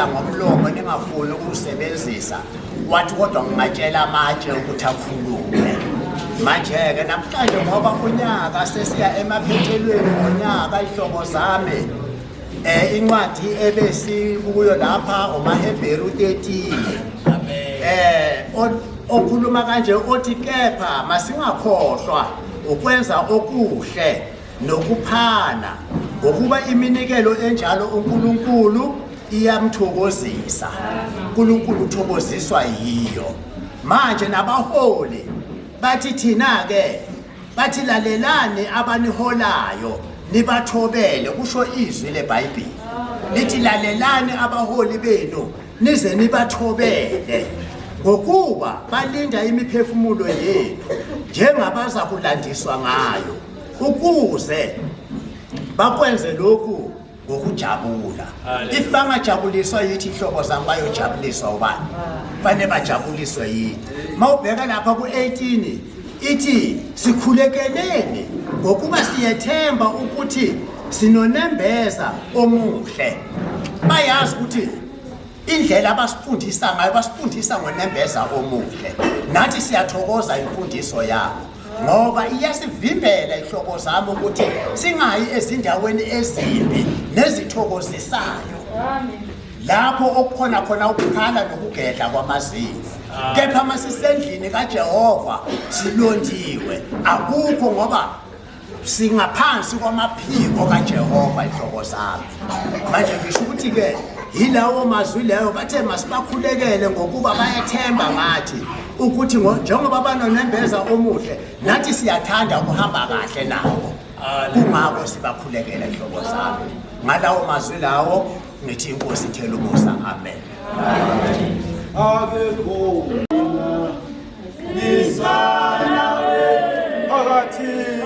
ngomlomo ningafuni ukusebenzisa wathi kodwa ngimatshela amatshe ukuthi akhulume manje ke namhlanje ngoba unyaka sesiya emaphethelweni ngonyaka ihlobo zami incwadi ebesikuyo lapha uMahebheru 13 okhuluma kanje othi kepha masingakhohlwa ukwenza okuhle nokuphana ngokuba iminikelo enjalo uNkulunkulu iyamthokozisa. uNkulunkulu uthokoziswa yiyo. Manje nabaholi bathi thina ke bathi lalelani abaniholayo nibathobele kusho izwi leBhayibheli. Lithi lalelani abaholi benu nize nibathobele ngokuba balinda imiphefumulo yenu njengabaza kulandiswa ngayo ukuze bakwenze lokhu ngokujabula. If bangajabuliswa yithi ihlobo zami bayojabuliswa ubani? Fanele bajabuliswe yithi. Mawubheka lapha ku18 ithi sikhulekeleni ngokuba siyethemba ukuthi sinonembeza omuhle. Bayazi ukuthi indlela abasifundisa ngayo basifundisa ngonembeza omuhle. Nathi siyathokoza imfundiso yabo ngoba iyasivimbela ihlobo zami ukuthi singayi ezindaweni ezimbi nezithokozisayo. Lapho okukhona khona ukukhala nokugedla kwamazinyo. Kepha masisendlini kaJehova silondiwe akukho ngoba singaphansi kwamaphiko kaJehova ihlobo zami. Manje ngisho ukuthi ke yilawo mazwi layo bathe masibakhulekele ngokuba bayethemba ngathi ukuthi njengoba banonembeza omuhle nathi siyathanda ukuhamba kahle nawo. Kungako sibakhulekela ihlobo zami. Ngalawo mazwi lawo ngithi inkosi ithele umusa. Amen. Akekho nisana phakathi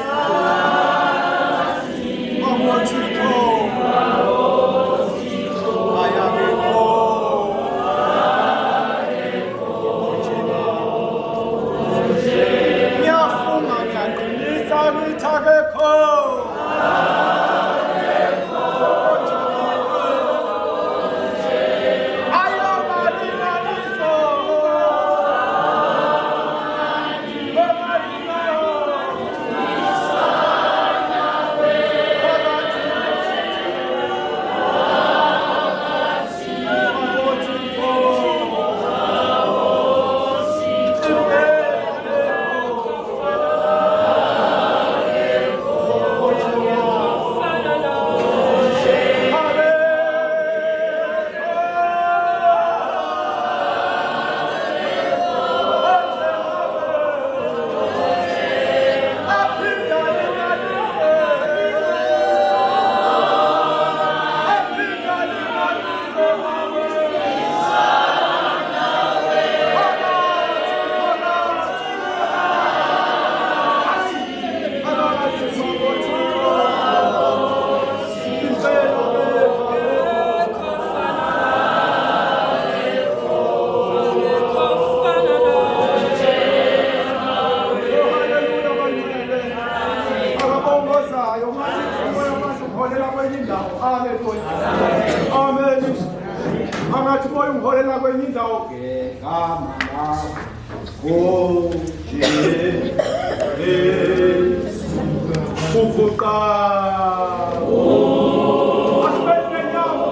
kuvuka asibene nyawo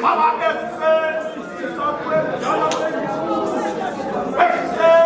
Mama excel, software, excel,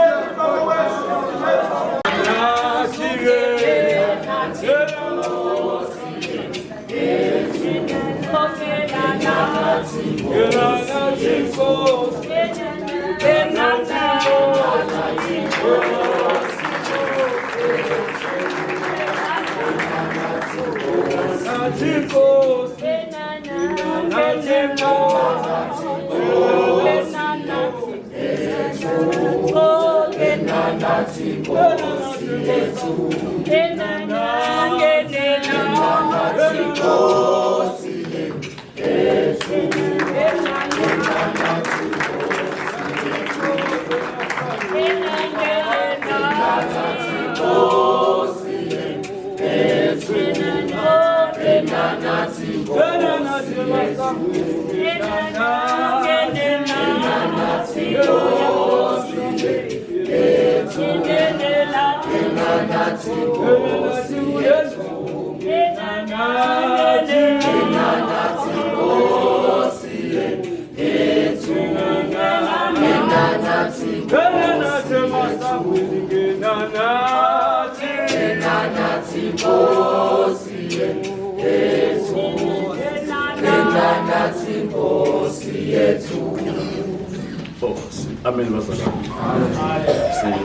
Amen bazalwane.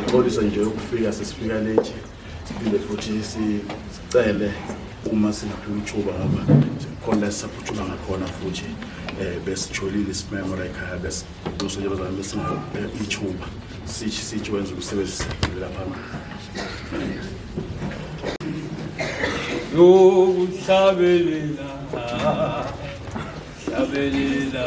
Sixolisa nje ukufika sesifika late. Siphinde futhi sicele uma sinaphiwa ithuba ngapha khona saphuthuma ngakhona futhi besijolile isimemora ekhaya bese nje bazalwane besinga ithuba sithi wenza umsebenzi lapha. Yokuhlabelela hlabelela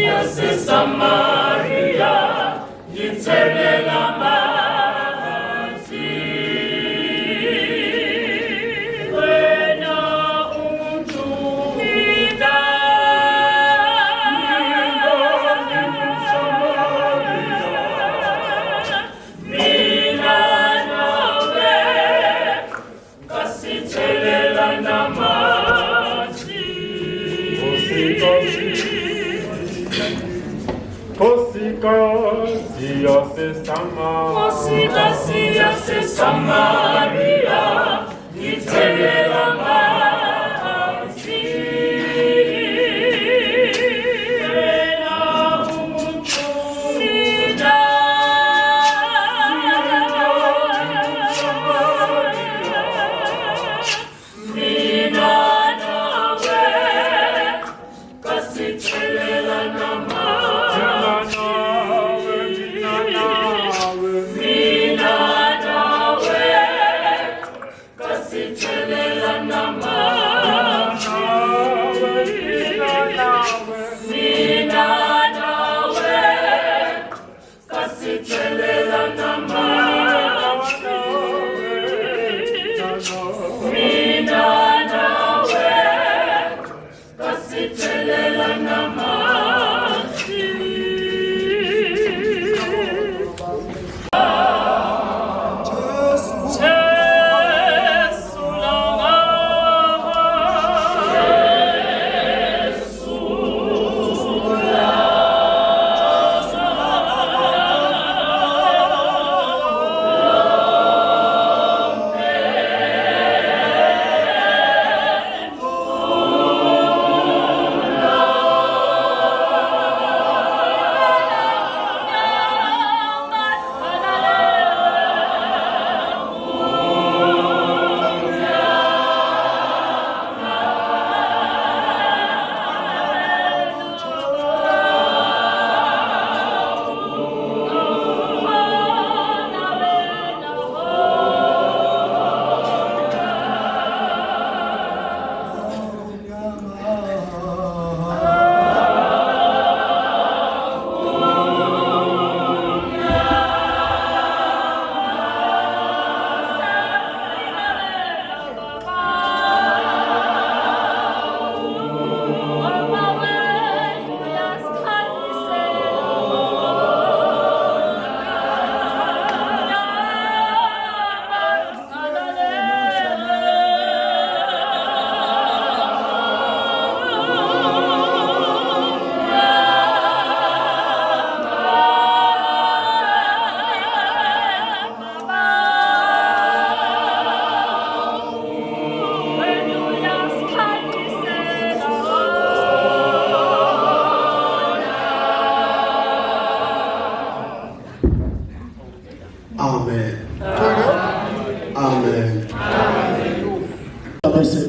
yaseSamaria ithelela amanzi wena ujubila mina nawe kasithelela namanzi Kosikazi yaseSamaria ithelela amanzi wena ujubila mina nawe kasithelela namanzi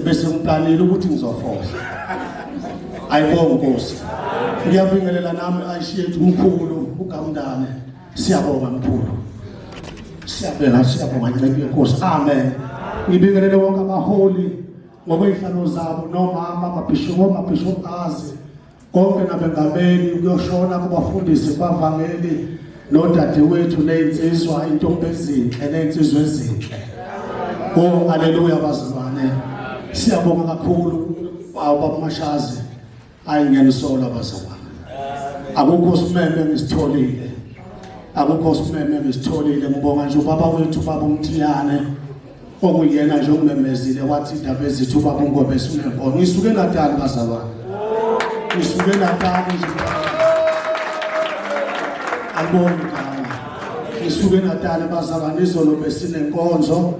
bese ngiplanile ukuthi ngizofola ayibonga Nkosi ngiyabingelela nami ayishiyethi umkhulu uGamdane siyabonga mkhulu siyabonga Nkosi amen ngibingelele wonke abaholi ngokwey'hlalo zabo nomama amabhishopazi konke nabengameli kuyoshona kubafundisi bavangeli nodadewethu ney'nsizwa intombi ezinhle ney'nsizwa ezinhle. Oh haleluya bazalwane, siyabonga kakhulu baba Mashazi ayingenisola bazalwane. Akukho simeme ngisitholile, akukho simeme ngisitholile. Ngibonga nje ubaba wethu baba uMthiyane okuyena nje ongimemezile wathi indaba ezithu baba uNgobe sinebona. Ngisuke Natal bazalwane, ngisuke Natal nje abonga ngisuke Natal bazalwane. Izolo besinenkonzo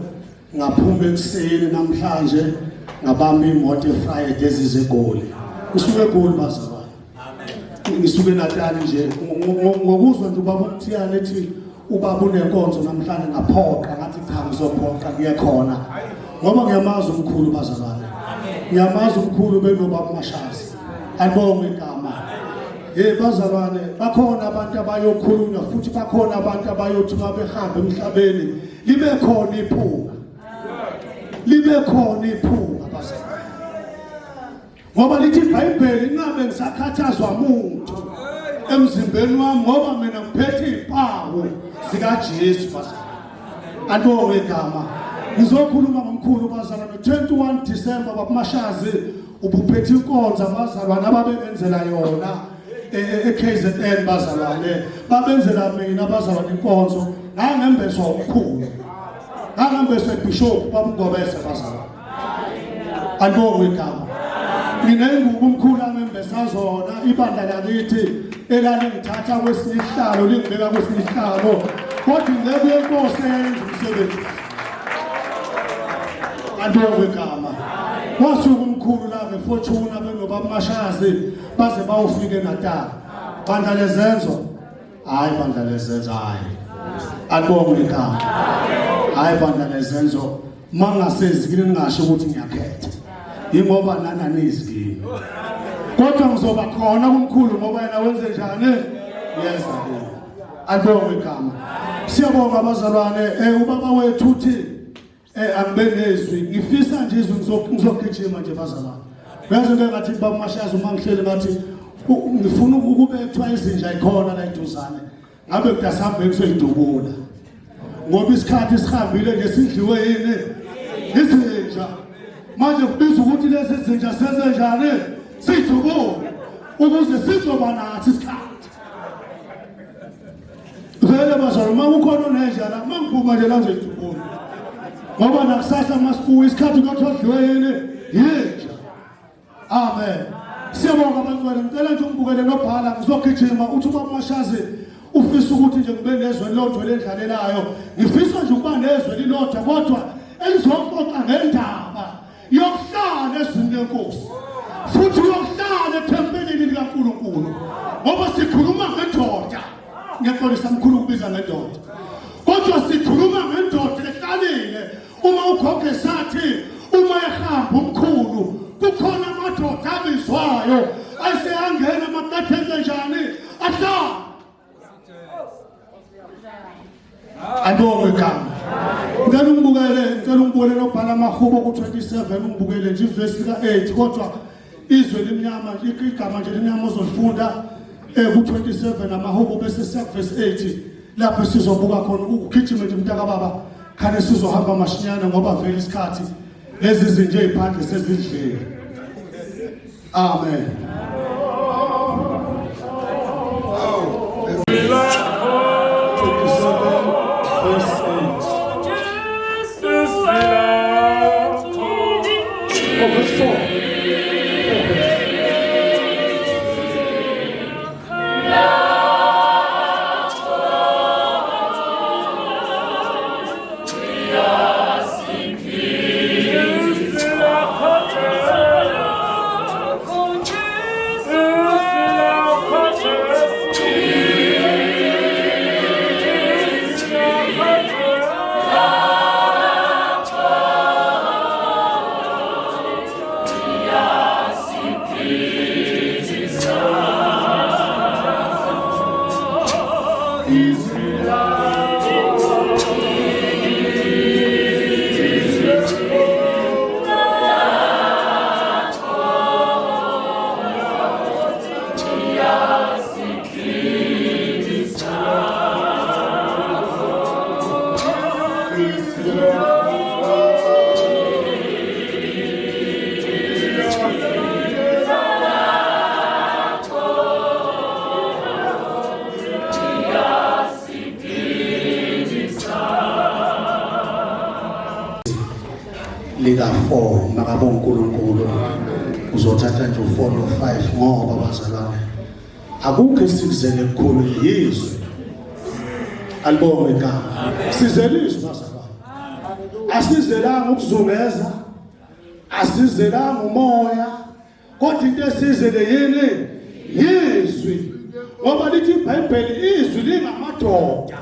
ngaphuma ekuseni namhlanje ngabamba imoto eFriday ezizegoli. Ngisuke eGoli bazalwane. Amen. Ngisuke Natal nje ngokuzwa nje ubaba uMthiyane ethi ubaba unenkonzo namhlanje ngaphoqa ngathi cha ngizophoqa kuye khona ngoba ngiyamazi umkhulu bazalwane. Ngiyamazi umkhulu benobaba Mashazi. Ayibonge igama. Bazalwane, bakhona abantu abayokhulunywa futhi bakhona abantu abayothi babehamba emhlabeni libe khona iphunga. Libe khona iphunga bazalwane. ngoba lithi iBhayibheli ingabe ngisakhathazwa umuntu emzimbeni wami ngoba mina ngiphethe izimpawu zikaJesu bazalwane. Andibonge igama. Ngizokhuluma ngomkhulu bazalwane 21 December babumashazi ubuphethe inkonzo bazalwane ababenzela yona eKZN bazalwane. Babenzela mina bazalwane inkonzo ngangembeswa omkhulu. Ngangembeswa iBishop babungobese bazalwane. Andibonge igama. Mina ingubo umkhulu angembesa zona ibandla lakithi elalingithatha kwesinye isihlalo lingibeka kwesinye isihlalo kodwa ngeke inkosi yenze umsebenzi. Andibonge igama. Wasuka umkhulu la ngeFortuna benobamashazi baze bawufika eNatal. Bandla lezenzo. Hayi bandla lezenzo hayi. Andibonge igama. Hayi bandla lezenzo mangasezikini ningasho ukuthi ngiyakhetha. Ingoba nana nizikini. Kodwa ngizoba khona kumkhulu ngoba yena wenze njani? Yenza yena. Andibonge igama. Siyabonga abazalwane ubaba wethu uthi angibengezwi ngifisa nje ngizogijima nje bazalwane. Benze ngathi baba mashazi uma ngihleli ngathi ngifuna ukubethwa izinja ikhona la eduzane. Ngabe kudasambe ngisoyidubula. Ngoba isikhathi sihambile nje sidliwe yini? Izinja. Manje kubiza ukuthi lezi zinja senze njani? Sithubule ukuze sizoba nathi isikhathi. Vele bazalwane uma ukhona onenja la mangiphuma nje la ngizithubula. Ngoba nakusasa masibuya isikhathi kwathiwa yini? Yinja. Amen. Siyabonga abantwana ngicela nje ungibukele nobhala ngizogijima uthi ubaba mashazi ufisa ukuthi nje ngibe nezwe lodwa lendlalelayo. Ngifisa nje ukuba nezwe lilodwa kodwa elizoxoxa ngendaba yokuhlala ezweni lenkosi. Futhi yokuhlala ethempelini likaNkulunkulu. Ngoba sikhuluma ngendoda. Ngiyaxolisa mkhulu ukubiza ngendoda. Kodwa sikhuluma ngendoda ehlalile. Uma ukhokhe sathi uma ehamba umkhulu kukhona amadoda abizwayo ayeseyangena makathenze njani ahlala. Andibonge igama. Ngicela ungibukele nobhala amahubo ku27 ungibukele nje ivesi ka8 kodwa izwe limnyama igama nje limnyama ozolifunda ku27 amahubo bese siya verse 8 lapho sizobuka khona ukugijima nje mntaka baba khane sizohamba mashinyana ngoba vele isikhathi lezi zinje eziphandle sezidlile. Amen. Liga 4 makabonga uNkulunkulu uzothatha nje u4 no5 ngoba bazalwane akukho esikuzele kukhulu yizwe. Alibonge igama. Sizelizwe bazalwane. Asizelanga ukuzungeza. Asizelanga umoya. Kodwa into esizele yini? Yizwi. Ngoba lithi iBhayibheli izwi lingamadoda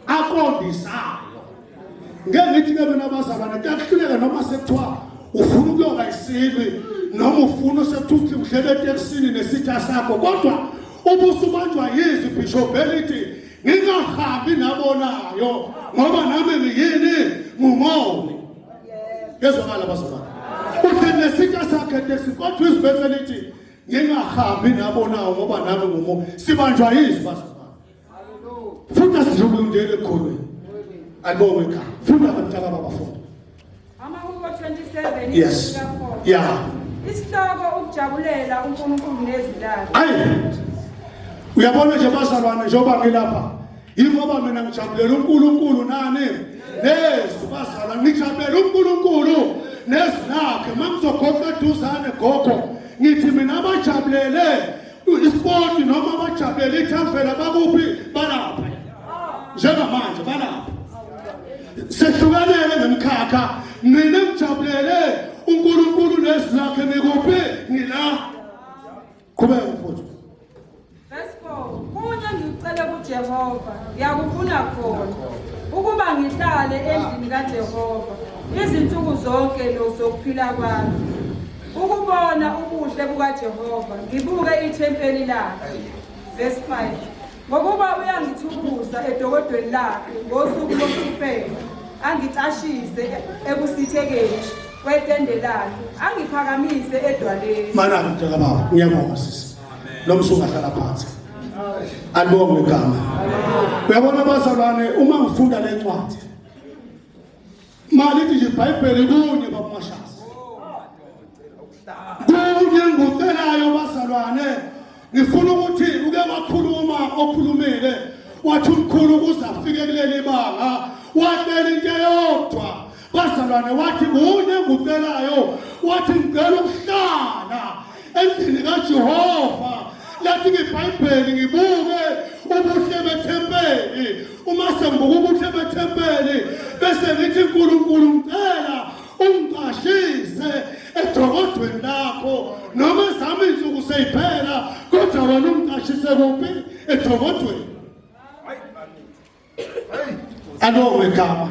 aqondisayo. Ngeke ngithi ke mina bazalwane kuyahluleka noma sekuthiwa ufuna ukuyoba isilwi noma ufuna usethuthi uhlele etekisini nesitha sakho kodwa ubusubanjwa yizwi Bishop elithi ngingahambi nabonayo ngoba nami ngiyini ngumoni. Yezwakala bazalwane. wathi nesika sakhe kodwa izibese lithi ngingahambi nabonawo ngoba nami ngumo sibanjwa yizi bazalwane. Funda sizokundela ekhonweni. Ayibonge ekhaya. Funda abantwana babafunda. Amahubo 27 Yes. Yeah. Isihloko ukujabulela uNkulunkulu nezilalo. Ayi. Uyabona nje bazalwane njengoba ngilapha. Yingoba mina ngijabulela uNkulunkulu nani? Nezu bazalwane ngijabulela uNkulunkulu nezilakhe mangizogoqa eduzane gogo. Ngithi mina abajabulele isport noma abajabulele ithamfela bakuphi balapha. Njengamanje balapha. Sehlukanele ngemkhakha mina ngijabulele uNkulunkulu nezilakhe nikuphi ngila. Qhubeka mfowethu. Verse 4. Kunye ngicela kuJehova, ngiyakufuna khona ukuba ngihlale endlini kaJehova izinsuku zonke lozokuphila kwami. Ukubona ubuhle bukaJehova, ngibuke ithempeli lakhe. Verse 5. Ngokuba uyangithukuza edokodweni lakhe ngosuku lokuphela, angicashise ebusithekeni kwetende lakhe, angiphakamise edwaleni. Mana mntaka baba, ngiyabonga sisi. Nomsuka hlala phansi. Alibonge igama. Uyabona abazalwane uma ngifunda le ncwadi. Malithi nje iBhayibheli kunye babamashasi. Kunye ngicelayo bazalwane. Ngifuna ukuthi uke wakhuluma okhulumile wathi umkhulu kuze afike kuleli banga wabela into yodwa bazalwane wathi kunye ngicelayo wathi ngicela ukuhlala endlini kaJehova lathi ngeBhayibheli ngibuke ubuhle bethempeli uma sengibuka ubuhle bethempeli bese ngithi uNkulunkulu ngicela ungqashise edokodweni lakho noma zami insuku seyiphela kodwa wena ungqashise kuphi edokodweni. Alonge igama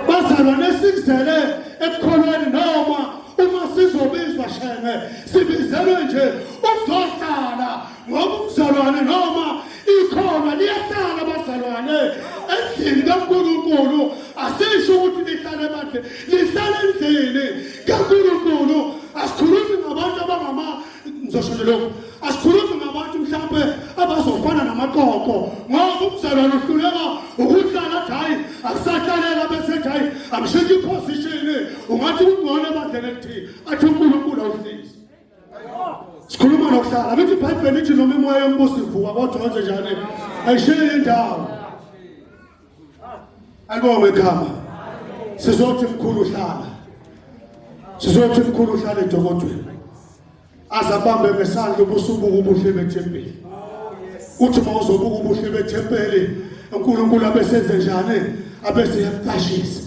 bazalwane sikuzele ekukholweni noma uma sizobizwa shenge sibizelwe nje ukuzohlala ngoba umzalwane noma ikholwa liyahlala bazalwane endlini kaNkulunkulu asisho ukuthi lihlale badle lihlale endlini kaNkulunkulu. Asikhulumi ngabantu abangama ngizosho lokho asikhulumi ngabantu mhlawumbe abazofana namaqoqo ngoba umzalwane uhluleka ukuhlala hayi akusahlalela bese hayi amshiki position ungathi ungone badlele kuthi athi uNkulunkulu awuhlisi. Sikhuluma nokuhlala abithi iBhayibheli lithi noma imoya yombuso ivuka kodwa wenze njani ayishiyele indawo. Alibonge igama. Sizothi mkhulu uhlala. Sizothi mkhulu uhlala edokodweni. Azabambe ngesandla ubusubuka ubuhle bethempeli. Uthi mawuzobuka ubuhle bethempeli uNkulunkulu abesenze njani abese yaqashisa.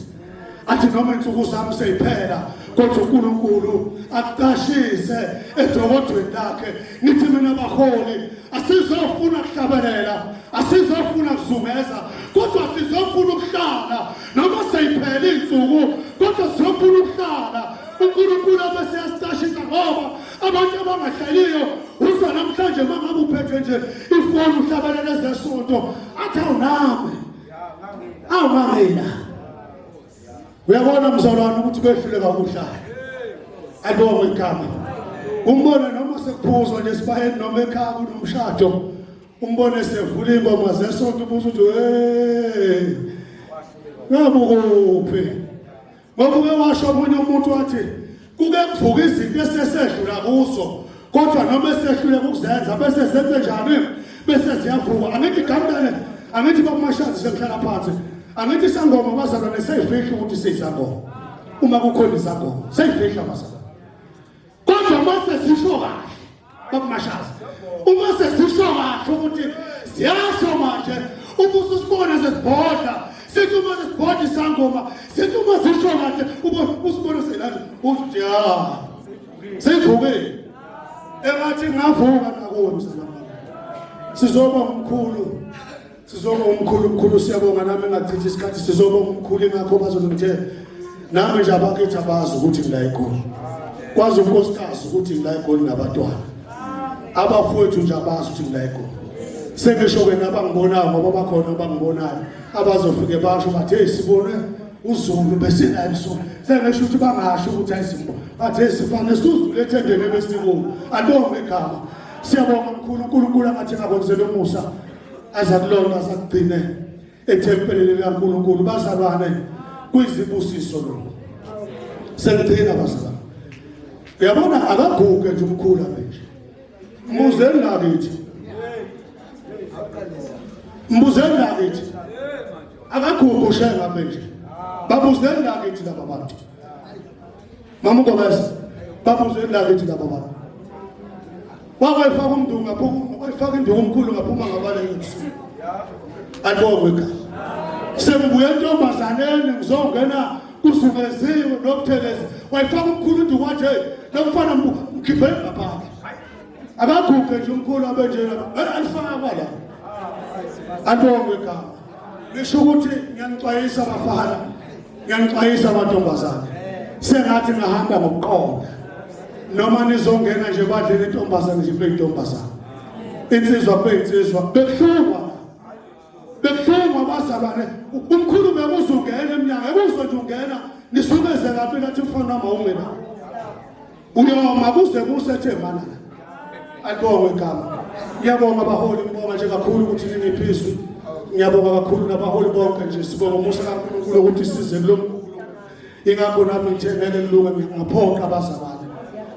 Athi noma insuku zami seyiphela kodwa uNkulunkulu aqashise edokodweni lakhe. Nithi mina abaholi asizofuna ukuhlabelela asizofuna ukuzungeza kodwa sizofuna ukuhlala noma seyiphela insuku kodwa sizofuna ukuhlala. uNkulunkulu abese yaqashisa ngoba abantu abangahlaliyo uzwa namhlanje mangabe uphethe nje ifoni uhlabelela ezesonto athi awunami awumamela. Uyabona mzalwane ukuthi behluleka ukuhlala. Alibonge igama. Umbone noma sekuphuzwa nje sibayeni noma ekhaya kunomshado umbone sevula ingoma zesonto ubuza ukuthi ngabukuphi ngoba uke washo omunye umuntu wathi kuke kuvuka izinto esesedlula kuso kodwa noma esehluleka ukuzenza bese zenze njani bese ziyavuka. Angithi gambele angithi bakumashazi sengihlala phansi angithi sangoma bazalwane seyifihla ukuthi seyizangoma uma kukhona izangoma seyifihla bazalwane kodwa mase sisho kahle bakumashazi uma sesisho kahle ukuthi siyasho manje ubuso sibona sesibhoda sithi uma sesibhoda isangoma sithi uma sisho kahle usibona selanje uthi ya seyivuke engathi ngavuka nakuwe mzalwane. Sizoba umkhulu umkhulu siyabonga nami engachithi isikhathi sizoba umkhulu ngakho bazongithe nami nje abakithi abazi ukuthi ngila eGoli kwazi unkosikazi ukuthi ngila eGoli nabantwana abafowethu nje abazi ukuthi ngila eGoli sengisho ke nabangibonayo ngoba bakhona abangibonayo abazofike basho bathi hey sibone uZulu besinayo so sengisho ukuthi bangasho ukuthi ayizimbo bathi esifane sizule ethendeni besikuwo antombi ekhaya siyabonga uNkulunkulu angathi ngakwenzela umusa azakulona asakugcine ethempelini likaNkulunkulu bazalwane kuyizibusiso lo sengithina bazalwane uyabona akaguge nje umkhulu manje mbuzeni lakithi akaguge ushenga manje babuzeni lakithi laba bantu mama uGobese babuzeni lakithi laba bantu wakwayifaka umntu ngaphuma wayifaka induku omkhulu ngaphuma ngabale yethu andobwe ka sembuye ntombazaneni ngizongena kusukeziwe nokutheleza wayifaka umkhulu induku wathi hey nomfana mkhiphe ngapha akaguge nje umkhulu abenjena alifaka kwala andobwe ka ngisho ukuthi ngiyanixwayisa abafana ngiyanixwayisa amantombazane sengathi ngahamba ngokuqonda noma nizongena nje badlele intombazane nje beyintombazane insizwa beyinsizwa bekuhlungwa bazalwane umkhulu bekuzungena eminyango ebuzwe nje ungena nisukeze laphi nathi mfana wami ungena uyoma kuze kusethe mana alibonge igama ngiyabonga abaholi ngibonga nje kakhulu ukuthi ningiphizwe ngiyabonga kakhulu nabaholi bonke nje sibonga umusa kaNkulunkulu ukuthi size kulomkhulu ingakho nami ngithe ngeke ngilunga ngaphoqa abazalwane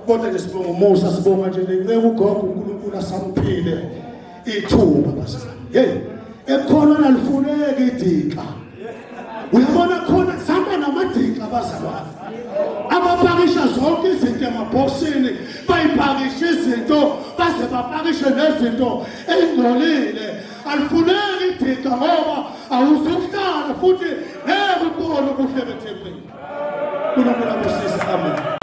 kodwa nje sibonga umusa sibonga nje neceke ugogo uNkulunkulu asamphile ithuba bazalwane hey ekhona nalifuneka idika uyabona khona samba namadika bazalwane abapakisha zonke izinto emabhokisini bayipakisha izinto baze bapakishe nezinto ezingcolile alifuneki idika ngoba awuzukuhlala futhi ngeke ubone kuhle bethempelini uNkulunkulu abusise amen.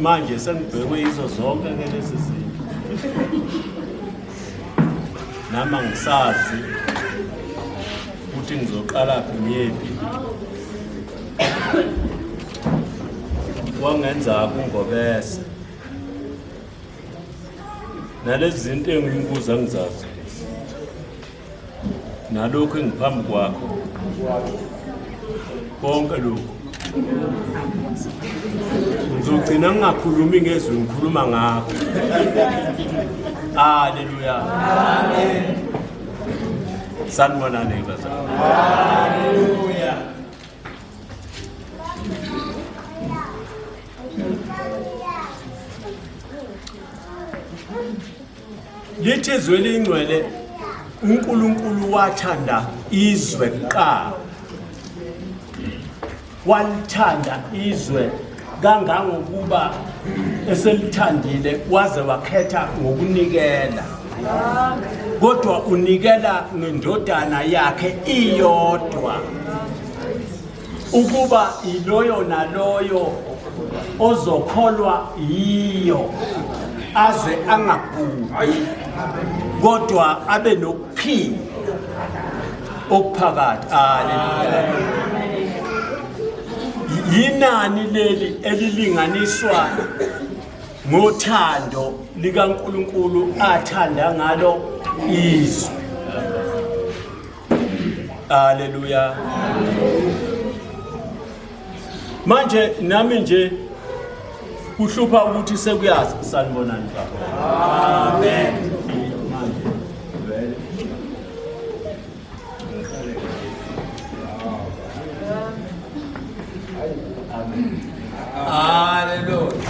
manje sengibhekwe izo zonke ke lezi zinto nama ngisazi ukuthi ngizoqala phi ngiyephi wangenza kungobese nalezi zinto engiyimbuza ngizazi nalokho engiphambi kwakho konke lokho ngizogcina ngingakhulumi ngezwi ngikhuluma ngakho. Haleluya. Amen. Sanibonani bazalwane. Haleluya. Lithi izwe lingcwele uNkulunkulu wathanda izwe kuqala. Walithanda izwe kangangokuba eselithandile waze wakhetha ngokunikela. Kodwa unikela ngendodana yakhe iyodwa ukuba iloyo naloyo ozokholwa yiyo aze angagugi kodwa abe nokuphila okuphakathi. Haleluya. Yinani leli elilinganiswa ngothando likaNkulunkulu athanda ngalo izwe. Haleluya. Manje nami nje kuhlupha ukuthi sekuyazi sanibonani baba. Amen. Hallelujah.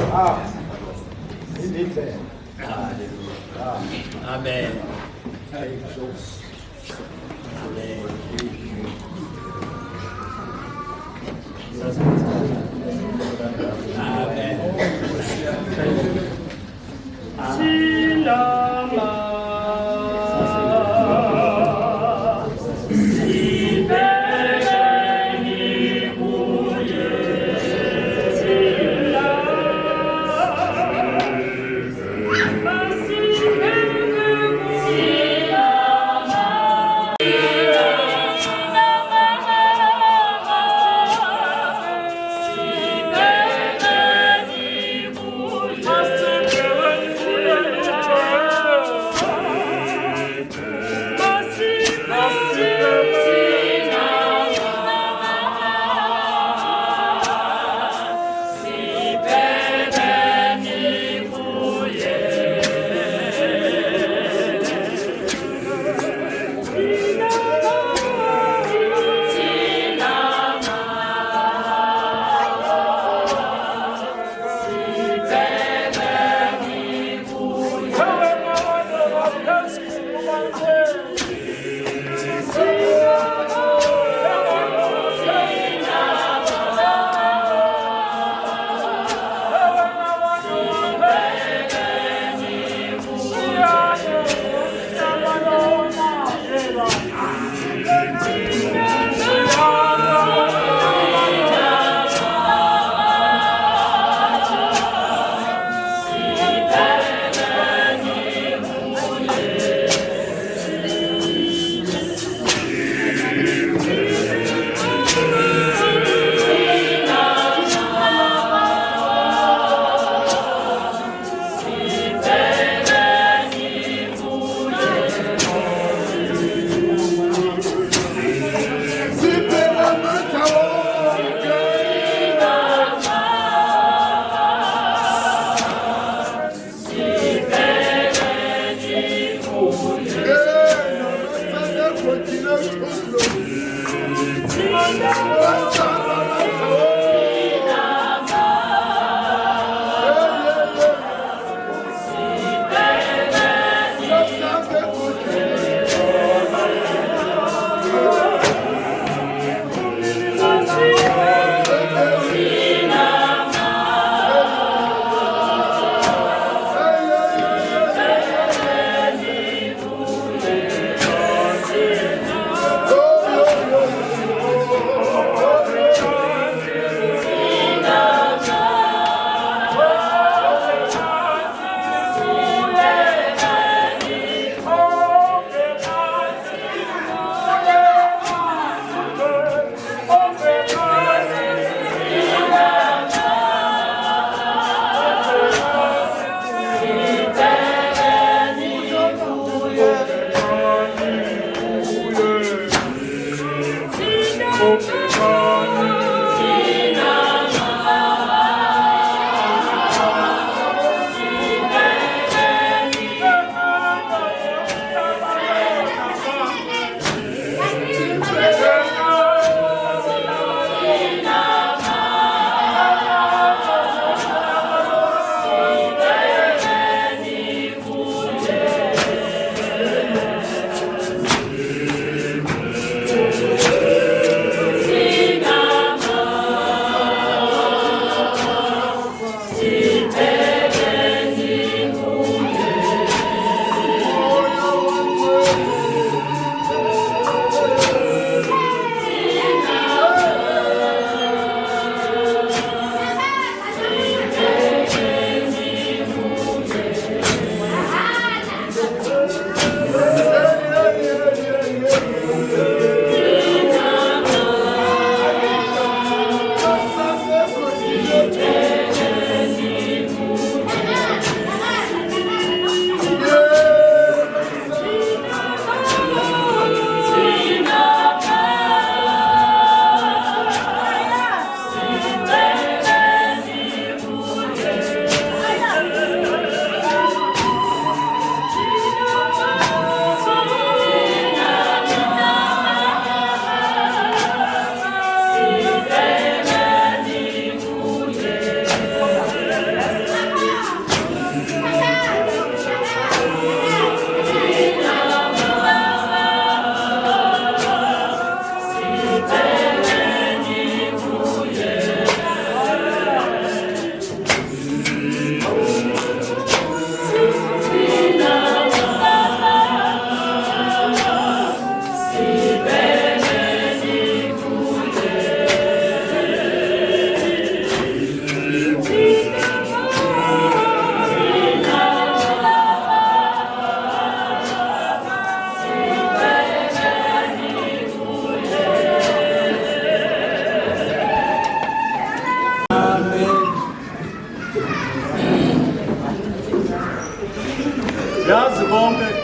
Amen.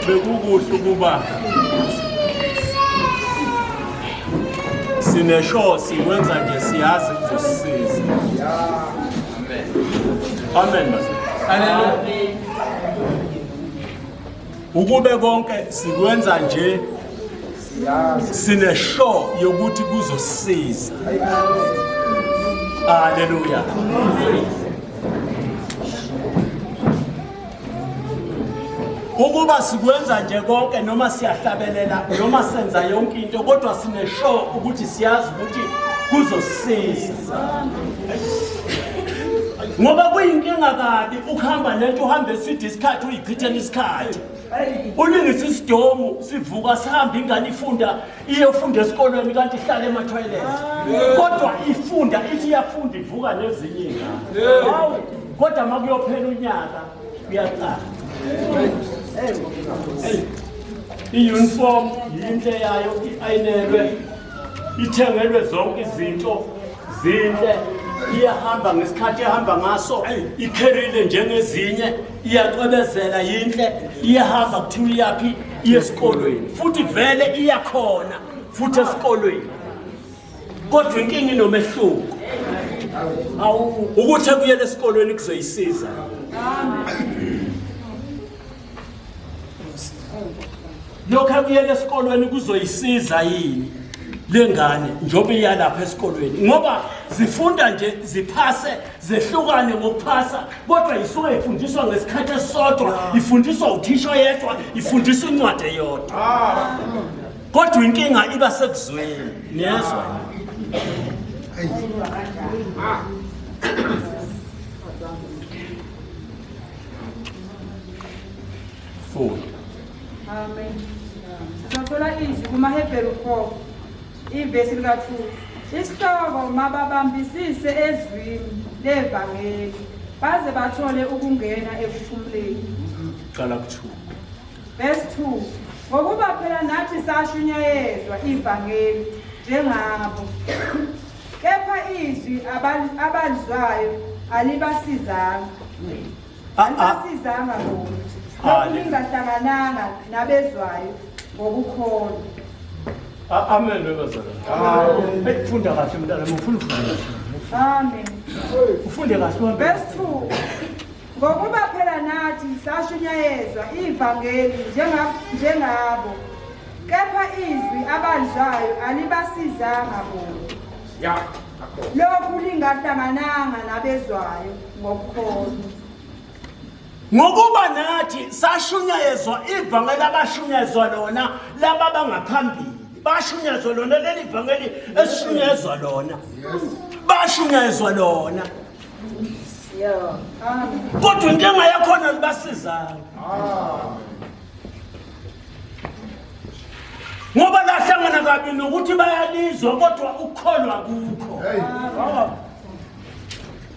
bekukuhle ukuba sineshow sikwenza nje siyazi kuzosisiza. Amen. Amen. Ukube konke sikwenza nje sineshow yokuthi kuzosisiza. Hallelujah. Ukuba sikwenza nje konke noma siyahlabelela noma senza yonke into kodwa sineshow ukuthi siyazi ukuthi kuzosisiza. Ngoba kuyinkinga kabi ukuhamba nento uhambe eside isikhathi uyichithela isikhathi. Ulingisa isidomu sivuka sihamba ingane ifunda iyofunda esikolweni kanti ihlala ema-toilet. Kodwa ifunda ithi iyafunda ivuka nezinye ingane. Hawu kodwa makuyophela unyaka kuyaqala. I-uniform yinhle yayo iayinelwe ithengelwe zonke izinto zinhle iyahamba ngesikhathi ehamba ngaso ikherile njengezinye iyacwebezela yinhle iyahamba kuthiwa iyaphi iyesikolweni futhi vele iyakhona futhi esikolweni kodwa inkinga inomehluko ukuthi ekuyele esikolweni kuzoyisiza. Lokho ekuyele esikolweni kuzoyisiza yini lengane njobe iyalapha esikolweni ngoba zifunda nje ziphase zehlukane ngokuphasa kodwa isuke ifundiswa ngesikhathi esisodwa ifundiswa uthisha yedwa ifundiswa incwadi eyodwa kodwa inkinga iba sekuzweni niyezwa Amen. Sithola izwi kumaHebheru 4 ivesi lika-2. Isihloko mababambisise ezwini levangeli baze bathole ukungena ekuphumuleni. Qala ku-2. Verse 2. Ngokuba phela nathi sashunyayezwa ivangeli njengabo. Kepha izwi abalizwayo alibasizanga. Alibasizanga bona. Lokungahlangananga nabezwayo ngokukholwa. Amen webazalwane. Ekufunda kahle mntana ufunda kahle. Amen. Ufunde kahle. Verse 2. Ngokuba phela nathi sashunyayezwa ivangeli njengabo. Kepha izwi abalizwayo alibasizanga bona. Lokhu lingahlangananga nabezwayo ngokukholwa. Ngokuba nathi sashunyayezwa ivangeli abashunyayezwa lona laba bangaphambili bashunyayezwa lona leli ivangeli esishunyayezwa lona bashunyayezwa lona kodwa inkinga yakhona libasizana ngoba lahlangana kabi nokuthi bayalizwa kodwa ukukholwa kukho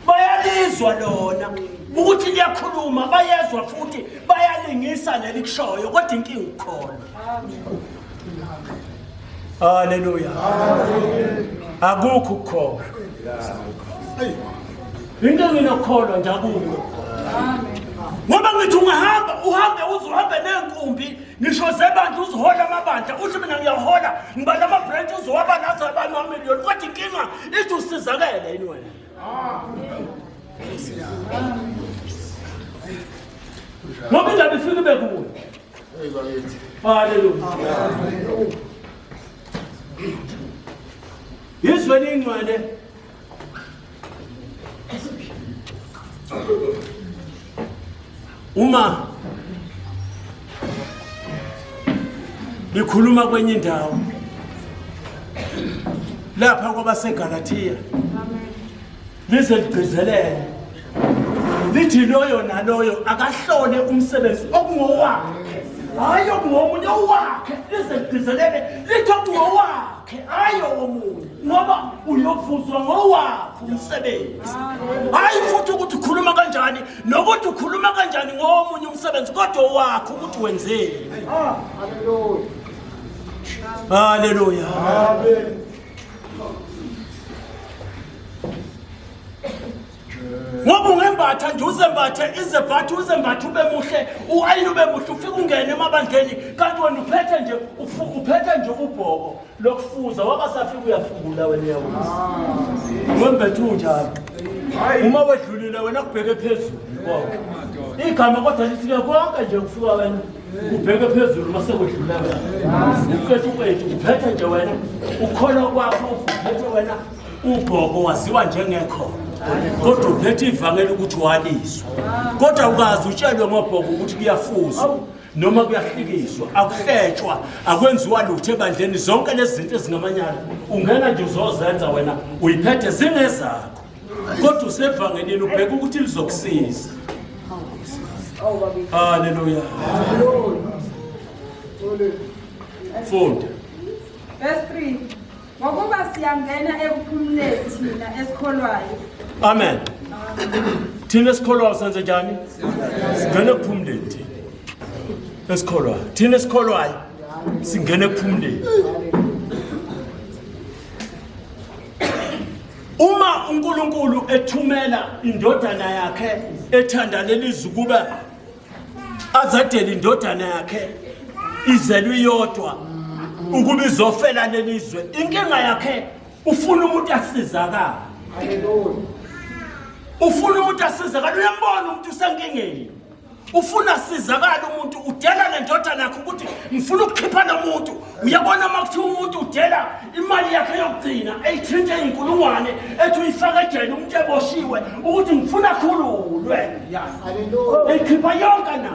bayalizwa lona ukuthi liyakhuluma bayezwa futhi bayalingisa nelikushoyo kodwa inkinga ukukholwa. Haleluya. Akukho ukukholwa. Inkinga inokholwa nje akukho. Ngoba ngithi uhambe uzohambe nenkumbi ngisho zebantu uzihola amabandla uthi mina ngiyahola ngibala amabranch uzowaba nazo abantu amamiliyoni kodwa inkinga ithi usizakele yini wena. Ngoba indaba ifike bekuwe. Haleluya. Yizweni ingcwele. Uma likhuluma kwenye indawo lapha kwabaseGalatia lize ligcizelele lithi loyo naloyo akahlole umsebenzi okungowakhe hayi okungomunye owakhe lize ligcizelele lithi okungowakhe hayi omunye ngoba uyovuzwa ngowakhe umsebenzi hayi futhi ukuthi ukhuluma kanjani nokuthi ukhuluma kanjani ngomunye umsebenzi kodwa owakhe ukuthi wenzeni. Haleluya. Amen. Ngoba uyembatha nje uzembathe izembatho uzembathe ube muhle uayini ube muhle ufike ungene emabandleni kanti wena uphethe nje ubhoko lokufuza wakasafika uyafula wena yawuza wembethe unjalo uma wedlulile wena kubheke phezulu konke igama kodwa lithi konke nje kufika wena ubheke phezulu mase kwedlula wena uqethu uphethe nje wena ukhola kwakho uphethe wena ubhoko waziwa njengekho kodwa uphethe ivangeli ukuthi waliswa kodwa ukazi utshelwe ngobhoko ukuthi kuyafuzwa noma kuyahlikiswa akuhletshwa akwenziwa lutho ebandleni zonke lezi zinto ezingamanyala ungena nje uzozenza wena uyiphethe zingezakho kodwa usevangelini ubheka ukuthi lizokusiza. Hallelujah. Funda. Verse 3. Ngokuba siyangena ekuphumuleni thina esikholwayo. Amen. Thina esikholwayo senze njani? Singena ekuphumuleni thina. Esikholwayo. Thina esikholwayo singena ekuphumuleni. Uma uNkulunkulu ethumela indodana yakhe ethanda lelizwe kuba azadela indodana yakhe izelwe iyodwa ukuba izofela lelizwe inkinga yakhe ufuna umuntu asizakala. Ufuna umuntu asizakala uyambona umuntu usenkingeni ufuna asizakala umuntu udela lendodana yakhe ukuthi ngifuna ukukhipha nomuntu uyabona makuthiwa umuntu udela imali yakhe yokugcina 18,000 ethi uyifaka ejele umuntu eboshiwe ukuthi ngifuna khululwe ekhipha yonke na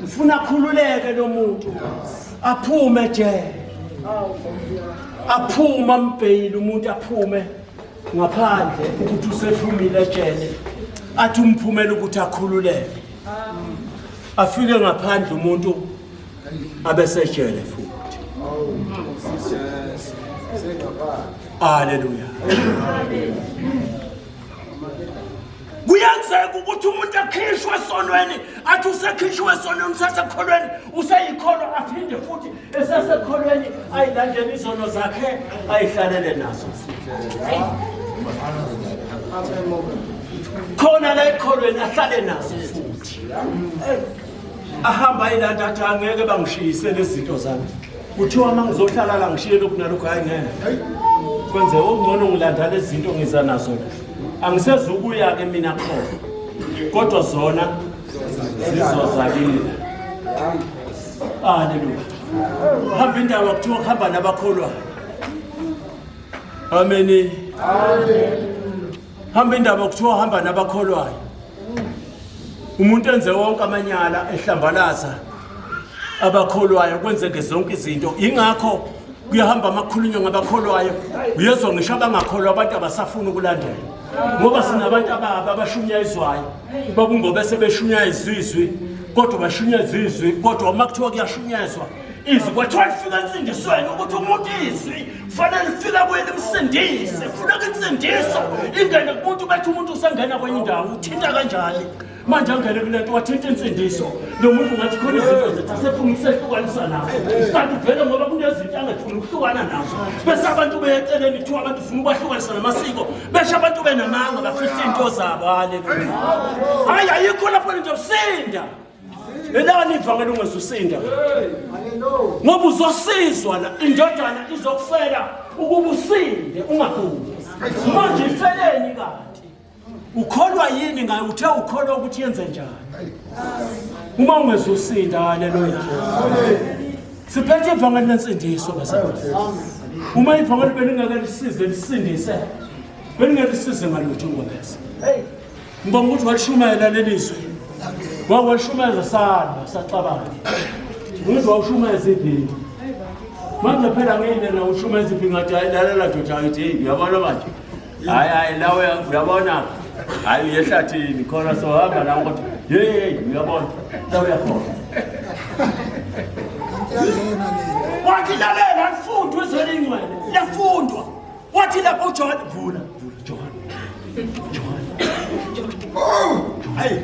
ngifuna khululeke lo muntu aphume ejele aphuma mbheli umuntu aphume ngaphandle ukuthi usephumile ejele athi umphumela ukuthi akhululeke afike ngaphandle umuntu abesejele futhi. Hallelujah. Kuyenzeka ukuthi umuntu akhishwe esonweni athi usekhishwe esonweni usesekholweni useyikholwa aphinde futhi esesekholweni ayilandele izono zakhe ayihlalele nazo khona la ekholweni ahlale nazo futhi ahamba ilanda athi angeke bangishiyise lezi zinto zami kuthiwa mangizohlala la ngishiye lokhu nalokhu hayi ngeke kwenze okungcono ngilanda lezi zinto ngiza nazo angisezukuya ke mina khona kodwa zona zizozakile. Hallelujah. Hamba indawo kuthiwa kuhamba nabakholwayo. Amen. Hamba indaba kuthiwa hamba nabakholwayo. Umuntu enze wonke amanyala ehlambalaza abakholwayo kwenzeke zonke izinto ingakho kuyahamba amakhulunywa ngabakholwayo uyezwa ngisho abangakholwa abantu abasafuna ukulandela ngoba sinabantu abashunyayizwayo babungobe sebeshunyaya izizwi kodwa bashunyaya izizwi kodwa uma kuthiwa kuyashunyazwa izwi kwathiwa lifika insindisweni ukuthi umuntu izwi kufanele lifika kuye limsindise funeka insindiso ingene kumuntu bethi umuntu usangena kwenye indawo uthinta kanjani manje angene kule nto wathinta insindiso lo muntu ngathi khona izinto zethu asephuma isehlukanisa nazo kanti vele ngoba kunezinto angafuni ukuhlukana nazo bese abantu beyeceleni kuthiwa abantu funa ukwahlukanisa namasiko beshe abantu benamanga bafihla into zabo. Hayi ayikho lapho into usinda elani ivangeli ungezusinda ngoba uzosizwa la indodana izokufela ukuba usinde ungaguli manje ifeleni kanti ukholwa yini ngaye uthe ukholwa ukuthi yenze njani uma ungezusinda. Haleluya. Siphethe ivangeli lensindiso basabathi uma ivangeli beningeke lisize lisindise beningeke lisize ngalutho ngobese ngibonga ukuthi walishumayela lelizwe wawashumeza sana sacabanga ngizwa ushumeza iphini manje phela ngine na ushumeza iphini ngathi ayilalela ndoda ayithi uyabona manje hayi lawe uyabona hayi yehlathini khona sohamba la ngothi hey uyabona lawe yakhona wathi lalela mfundo ezolingcwele yafundwa wathi lapho uJohn vula John hey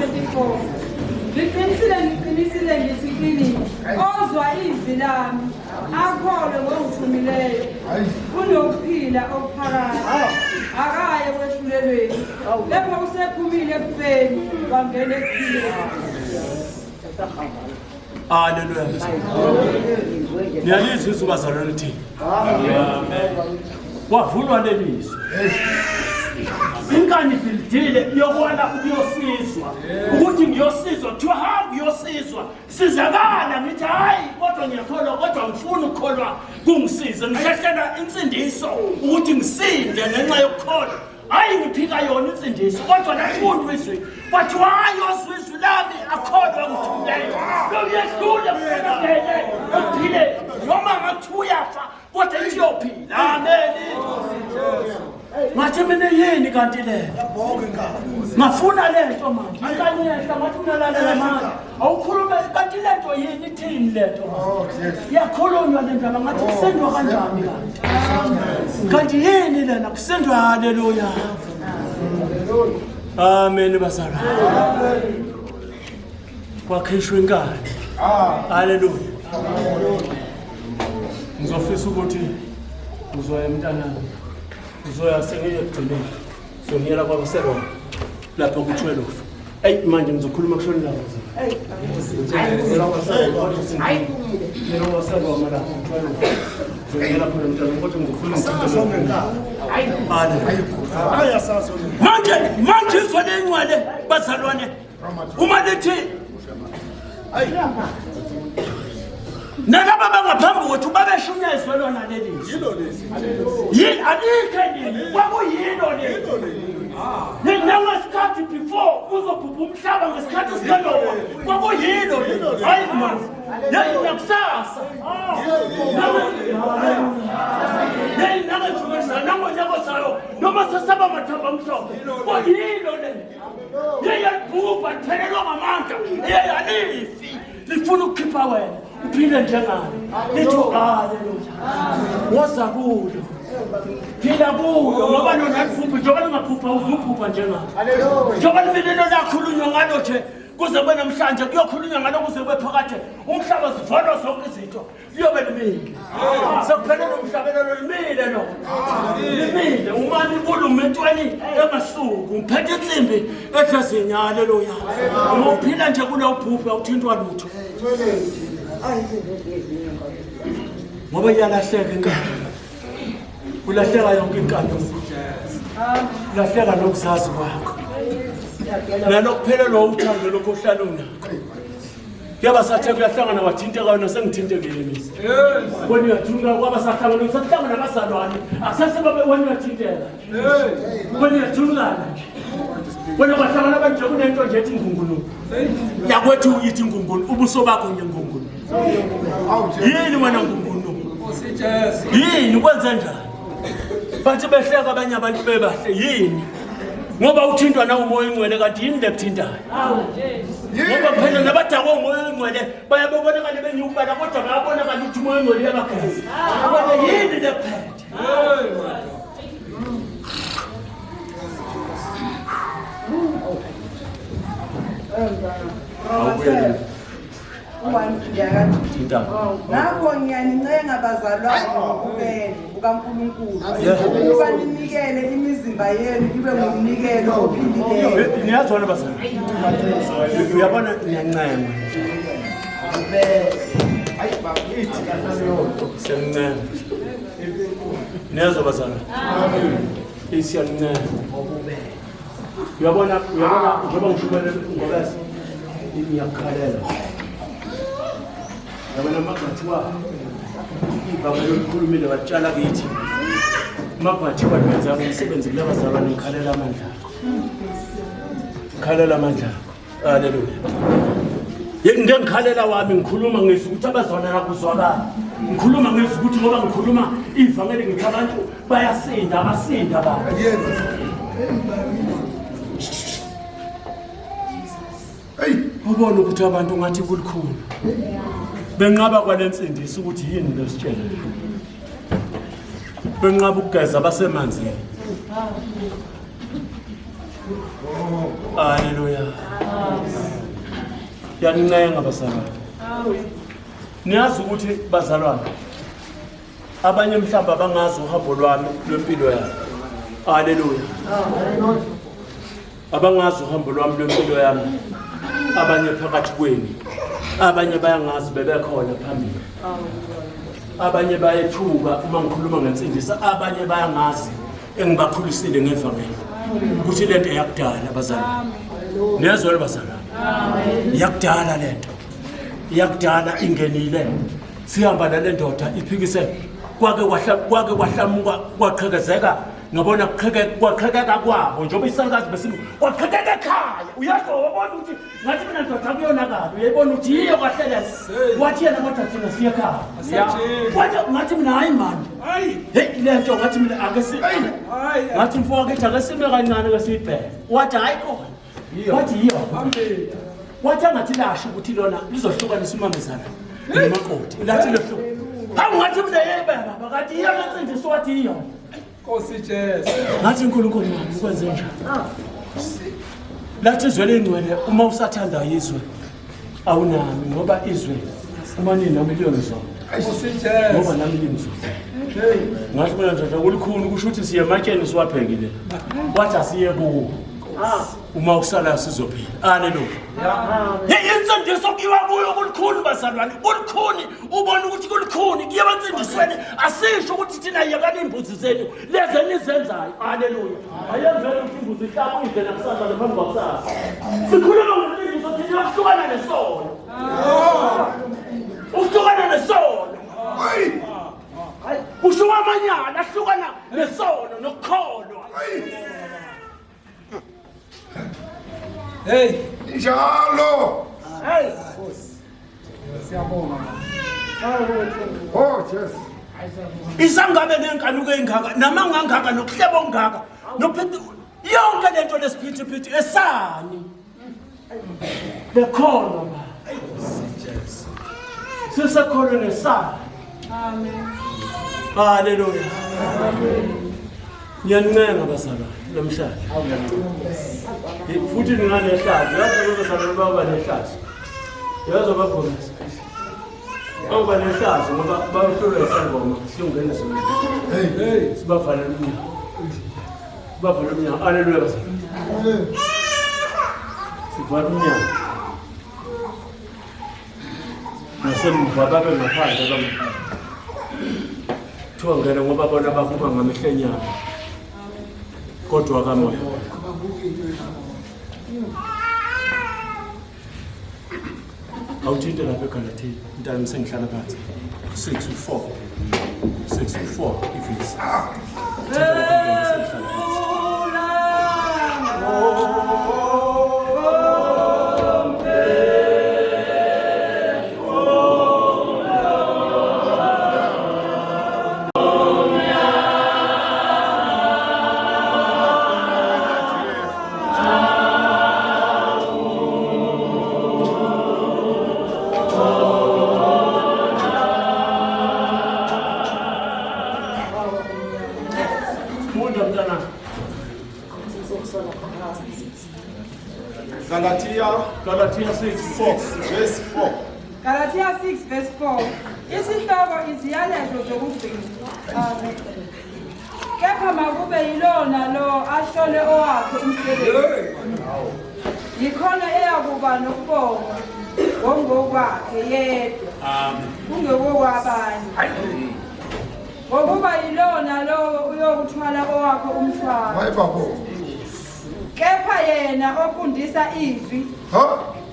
24. Ngiqinisile ngithi kini ozwa izwi lami akholwe ngokuthumileyo kunokuphila okuphakathi akaye kwehlulelweni lapho usephumile ekufeni wangena ekuphileni. Haleluya. Niyalizwa izwi bazalwane thina. Amen. Wavulwa lelizwi. Inkani bildile yokwala ukuyosizwa ukuthi ngiyosizwa kuthiwa hamba uyosizwa sizakala ngithi hayi kodwa ngiyakholwa kodwa ngifuna ukukholwa kungisize ngihlehlela insindiso ukuthi ngisinde ngenxa yokukholwa hayi ngiphika yona insindiso kodwa lafunda izwi bathiwa hayi izwi lami akholwa ngithuleyo lokuyehlule kuphele ukuphile noma ngathiwa uyafa kodwa iyophila. Amen. Ngathi mina yini kanti le ngafuna lento manje inkanyehla ngathi unalalela manje awukhulume kanti lento yini ithini lento yakhulunywa le ndaba ngathi kusendwa kanjani kanti yini lena kusendwa. Haleluya. Amen bazalwane. Kwakhishwa inkani. Haleluya. Ngizofisa ukuthi uzoya emntanami uzoya sengeke kugcineni songiyela kwabaselwa lapho ku12. Manje ngizokhuluma kushoni lapho. Manje izwa lencwele bazalwane uma lithi nalaba bangaphambi kwethu babeshunyezwe lona leli yini alikhe kwakuyilo leli nangesikhathi before uzobhubha umhlaba ngesikhathi sikalowa kwakuyilo hayi manje nakusasa nangojakosayo noma sesaba mathamba mhlophe kwayilo leli yeyalibhubha lithelelwa ngamandla yeyalifi lifuna ukukhipha wena uphile njengani litho haleluya woza kulo phila kulo ngoba lona liphupha njengoba lingaphupha uzuphupha njengani njengoba limelelo lakhulunywa ngalo nje kuze kube namhlanje kuyokhulunywa ngalo kuze kube phakade umhlaba sivalo zonke izinto liyobe limile sekuphelele umhlabelelo limile lo limile umani kulumentweni emasuku umphethe insimbi ehlazini. Haleluya. Uma uphila nje kula ubhubha uthintwa lutho ngoba iyalahleka inkani ulahleka yonke inkani ulahleka nokuzazi kwakho nalokuphelelwa uthando lokho ohlala unakho kuyaba sathe kuyahlangana wathinteka wena sengithintekile misi wena uyathunga kwaba sahlangana usahlangana nabazalwane akusase babe wena uyathinteka wena uyathungana nje wena kwahlangana abantu nje kunento nje ethi ngungunu yakwethu uyithi ngungunu ubuso bakho ngengungunu yini wena ngungunu yini kwenza njani bathi behleka abanye abantu bebahle yini ngoba uthintwa na umoya ingcwele kanti yini lekuthintayo ngoba phela nabadakwa umoya ingcwele bayabonakala benyukubala kodwa bayabonakala ukuthi umoya ingcwele uyabagazi abona yini lekuphethe Ngakho ngiyanincenga bazalwane ngokubele bukaNkulunkulu ukuba ninikele imizimba yenu ibe ngumnikelo ophilileyo. Niyazwana bazalwane uyabona ngiyancenga hayi bakithi semncane niyazwa bazalwane isiyancenga uyabona njengoba ngishubele ngobese ngiyakhalela yabona mabathiwa ibanga lokukhulumile watshala kithi mabathiwa benza umsebenzi kulabazalwane ngikhalela amandla ngikhalela amandla. Haleluya. Ngengikhalela wami ngikhuluma ngizwe ukuthi abazalwane nakuzwakala ngikhuluma ngizwe ukuthi ngoba ngikhuluma ivangeli ngithi abantu bayasinda abasinda baba ubona ukuthi abantu ngathi kulikhulu benqaba kwalensindiso ukuthi yini lesitshela benqaba ukugeza abasemanzini Haleluya. Yanincenga bazalwane. Niyazi ukuthi bazalwane abanye mhlamba bangazi uhambo lwami lwempilo yami. Haleluya. Abangazi uhambo lwami lwempilo yami. Abanye phakathi kwenu. Abanye bayangazi bebekhona phambili. Abanye bayethuka uma ngikhuluma ngensindiso, abanye bayangazi engibakhulisile ngevangeli. Ukuthi lento yakudala bazalwane. Niyazwa le bazalwane. Yakudala lento. Yakudala ingenile. Sihamba nale ndoda iphikise kwake kwahlamuka kwaqhekezeka ngabona kwaqhekeka kwabo njengoba isalukazi besimo kwaqhekeka ekhaya. Uyazwa wabona ukuthi ngathi mina ndoda kuyonakala. Uyayibona ukuthi yiyo kwahlela wathi yena kodwa thina siye ekhaya. Kwathi ngathi mina hayi manje. Hey lento ngathi mina ake si ngathi mfowethu ke ake sime kancane ke sibheke. Wathi hayi khona. Wathi yiyo. Wathi angathi lasho ukuthi lona lizohlukanisa umamezana nemakoti. Lathi lohluka. Hawu ngathi mina yebaba bakathi yiyo ngensindiso wathi yiyo. Nkosi Jesu. Ngathi uNkulunkulu wami ukwenze njani? Lathi izwe lengcwele uma usathanda izwe awunami ngoba izwe uma nina miliyoni zona. Nkosi Jesu. Ngoba nami limzo. Ngathi mina nje ukulikhulu kusho ukuthi siye emakeni siwaphekile. Wathi asiye kuwo. Uma usala sizophila. Haleluya. Insindiso kuyiwa kuyo kulikhulu bazalwane. Kulikhuni ubona ukuthi kulikhuni kuyiwa insindisweni asisho ukuthi thina yakani imbuzi zenu leze nizenzayo. Haleluya. Ayenzele ukuthi imbuzi ihlaphe nakusasa ngaphambi kwakusasa. Sikhuluma ngesindiso thina ukuhlukana nesono. Ukuhlukana nesono. Kusho amanyala ahlukana nesono nokukholwa. Hey, njalo. hey. Siyabonga. Oh, yes. Isangabe nenkanuko engaka namangangaka nokuhlebo ongaka nophethe yonke lento lesiphithiphithi esani. Bekhona ba. Sisekhona nesani. Amen. Haleluya. Amen. Ngiyancenga bazalwane namhlanje. Futhi ninganehlazo, yazi bazalwane baba nehlazo. Yazi bakhona. Awuba nehlazo ngoba bayohlula isangoma siyongena sona. Hey, sibavala umnyango. Sibavala umnyango. Haleluya bazalwane. Sibavala umnyango. Nasemva babe ngaphandle bami. Thongena ngoba bona bavuka ngamehlenyana. Kodwa kamoya. Awuthinte lapha eGalatia, intana sengihlala phansi. 6:4 ivesi. Galatia 6:4 verse 4. Galatia 6 verse 4. Isihloko iziyalezo zokugcina. Amen. Kepha makube yilona lo ahlole owakhe umsebenzi. Yikhona eyakuba nokubonga ngokwakhe yedwa. Amen. Kungekokwabanye. Ngokuba yilona lo uyokuthwala owakhe umthwalo. Mayibabo. Kepha yena ofundisa izwi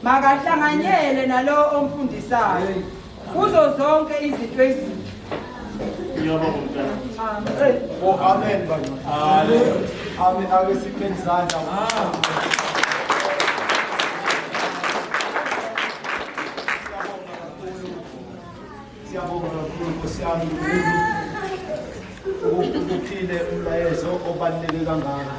makahlanganyele nalo omfundisayo kuzo zonke izinto ezinhle. Amen. Oh, amen. Amen. Amen. Ake sipheni izandla. Siyabonga kakhulu Nkosi yami ukuphile umlayezo obaluleke kangaka.